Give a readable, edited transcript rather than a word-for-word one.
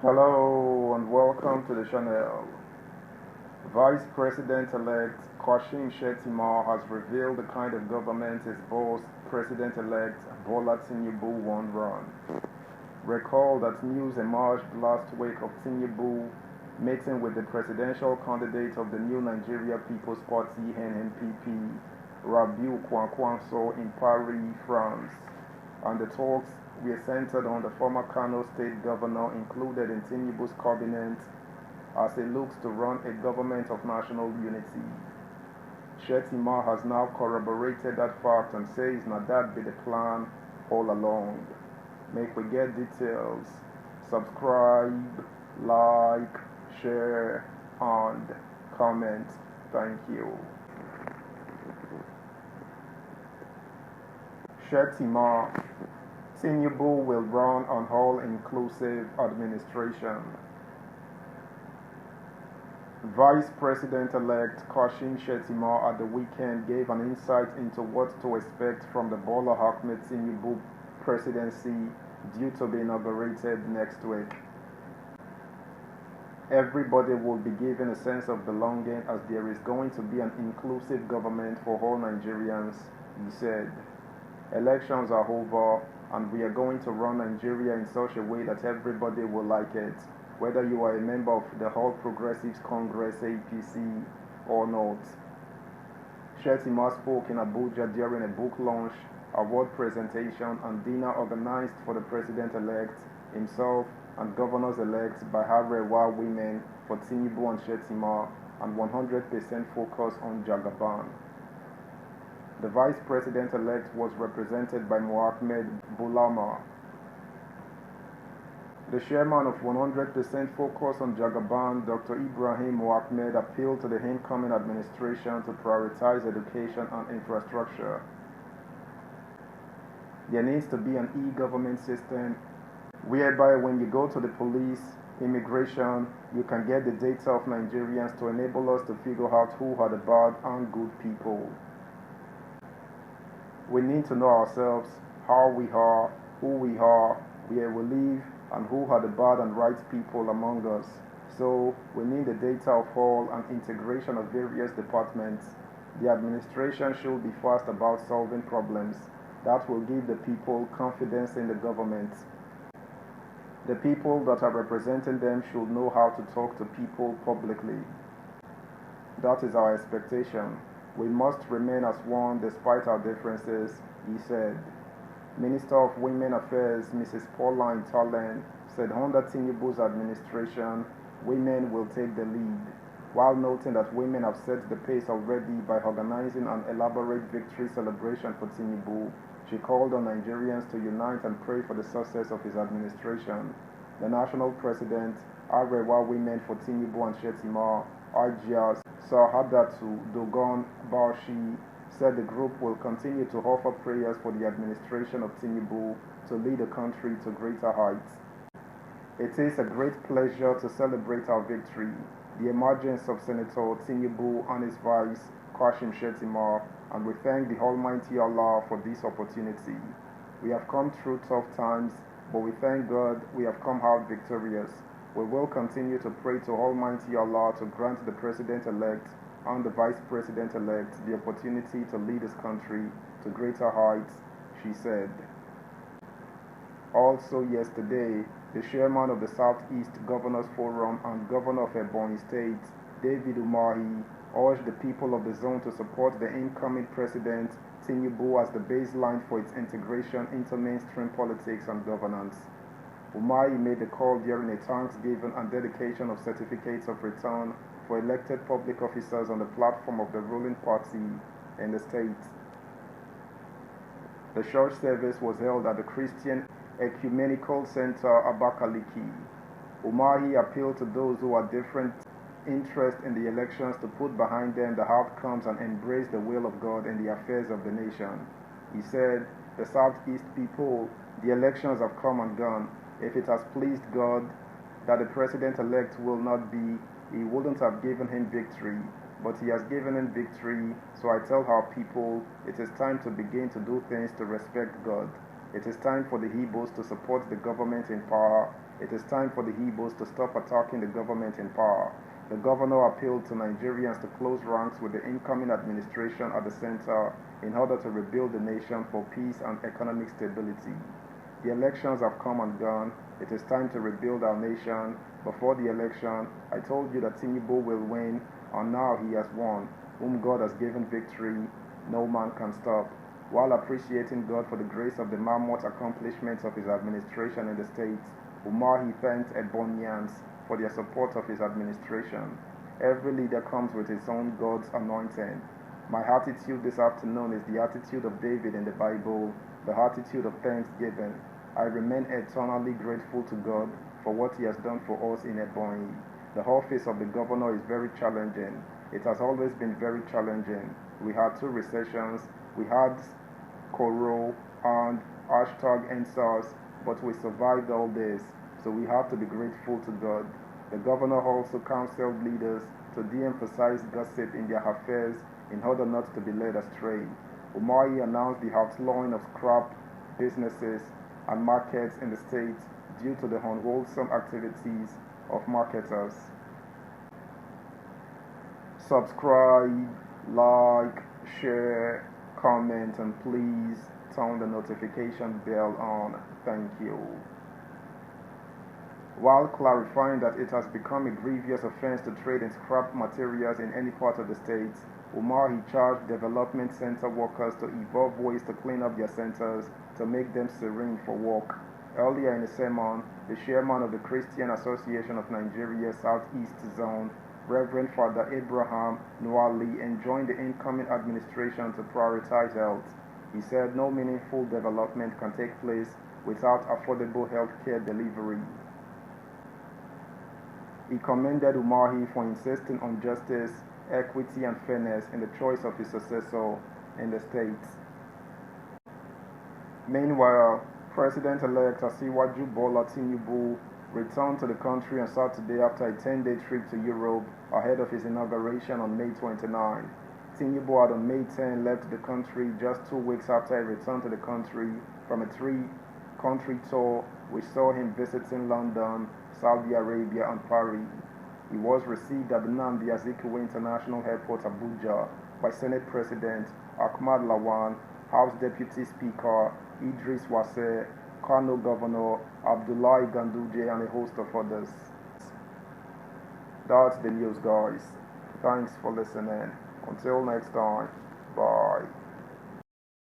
Hello and welcome to the channel. Vice President-elect Shettima has revealed the kind of government his boss, President-elect Bola Tinubu, won't run. Recall that news emerged last week of Tinubu meeting with the presidential candidate of the new Nigeria People's Party (NNPP), Kwakwanso in Paris, France, and the talks were centered on the former Kano state governor included in Tinubu's cabinet as he looks to run a government of national unity. Shettima has now corroborated that fact and says that be the plan all along. Make we get details. Subscribe, like, share, and comment. Thank you. Shettima, Tinubu will run on all-inclusive administration. Vice President-elect Shettima at the weekend gave an insight into what to expect from the Bola Ahmed Tinubu presidency due to be inaugurated next week. Everybody will be given a sense of belonging as there is going to be an inclusive government for all Nigerians, he said. Elections are over and we are going to run Nigeria in such a way that everybody will like it, whether you are a member of the All Progressives Congress APC or not. Shettima spoke in Abuja during a book launch, award presentation and dinner organized for the president-elect, himself and governors-elect by Arewa women for Tinubu and Shettima, and 100% focus on Jagaban. The vice president-elect was represented by Mohammed Bulama. The chairman of 100% Focus on Jagaban, Dr. Ibrahim Mohammed, appealed to the incoming administration to prioritize education and infrastructure. There needs to be an e-government system whereby when you go to the police, immigration, you can get the data of Nigerians to enable us to figure out who are the bad and good people. We need to know ourselves, how we are, who we are, where we live, and who are the bad and right people among us. So we need the data of all and integration of various departments. The administration should be fast about solving problems. That will give the people confidence in the government. The people that are representing them should know how to talk to people publicly. That is our expectation. We must remain as one despite our differences, he said. Minister of Women Affairs, Mrs. Pauline Tallen, said under Tinubu's administration, women will take the lead, while noting that women have set the pace already by organizing an elaborate victory celebration for Tinubu. She called on Nigerians to unite and pray for the success of his administration. The national president, Arewa Women for Tinubu and Shettima, Ajias Sahadatu Dogon Bashi, said the group will continue to offer prayers for the administration of Tinubu to lead the country to greater heights. It is a great pleasure to celebrate our victory, the emergence of Senator Tinubu and his vice, Shettima, and we thank the Almighty Allah for this opportunity. We have come through tough times, but we thank God we have come out victorious. We will continue to pray to Almighty Allah to grant the President-elect and the Vice President-elect the opportunity to lead this country to greater heights, she said. Also yesterday, the chairman of the Southeast Governors Forum and governor of Ebonyi State, David Umahi, urged the people of the zone to support the incoming president, Tinubu, as the baseline for its integration into mainstream politics and governance. Umahi made the call during a thanksgiving and dedication of certificates of return for elected public officers on the platform of the ruling party in the state. The church service was held at the Christian Ecumenical Center, Abakaliki. Umahi appealed to those who are different interest in the elections to put behind them the outcomes and embrace the will of God in the affairs of the nation. He said, the Southeast people, the elections have come and gone. If it has pleased God that the president-elect will not be, he wouldn't have given him victory. But he has given him victory, so I tell our people, it is time to begin to do things to respect God. It is time for the Igbos to support the government in power It is time for the Igbos to stop attacking the government in power. The governor appealed to Nigerians to close ranks with the incoming administration at the center in order to rebuild the nation for peace and economic stability. The elections have come and gone. It is time to rebuild our nation. Before the election, I told you that Tinubu will win, and now he has won. Whom God has given victory, no man can stop. While appreciating God for the grace of the mammoth accomplishments of his administration in the state, Umahi thanked Ebonians for their support of his administration. Every leader comes with his own God's anointing. My attitude this afternoon is the attitude of David in the Bible, the attitude of thanksgiving. I remain eternally grateful to God for what he has done for us in Ebonyi. The office of the governor is very challenging. It has always been very challenging. We had 2 recessions, we had Koro and #EndSARS, but we survived all this, so we have to be grateful to God. The governor also counseled leaders to de-emphasize gossip in their affairs in order not to be led astray. Umahi announced the outlawing of scrap businesses and markets in the state due to the unwholesome activities of marketers. Subscribe, like, share, comment, and please turn the notification bell on. Thank you. While clarifying that it has become a grievous offense to trade in scrap materials in any part of the state, Umahi charged development center workers to evolve ways to clean up their centers to make them serene for work. Earlier in the sermon, the chairman of the Christian Association of Nigeria Southeast Zone, Reverend Father Abraham Nwali, enjoined the incoming administration to prioritize health. He said no meaningful development can take place without affordable health care delivery. He commended Umahi for insisting on justice, equity, and fairness in the choice of his successor in the state. Meanwhile, President-elect Asiwaju Bola Tinubu returned to the country on Saturday after a 10-day trip to Europe ahead of his inauguration on May 29. Tinubu had on May 10 left the country just 2 weeks after he returned to the country from a 3-country tour which saw him visiting London, Saudi Arabia, and Paris. He was received at the Nnamdi Azikiwe International Airport, Abuja, by Senate President Ahmad Lawan, House Deputy Speaker Idris Wase, Kano Governor Abdullahi Ganduje, and a host of others. That's the news, guys. Thanks for listening. Until next time, bye.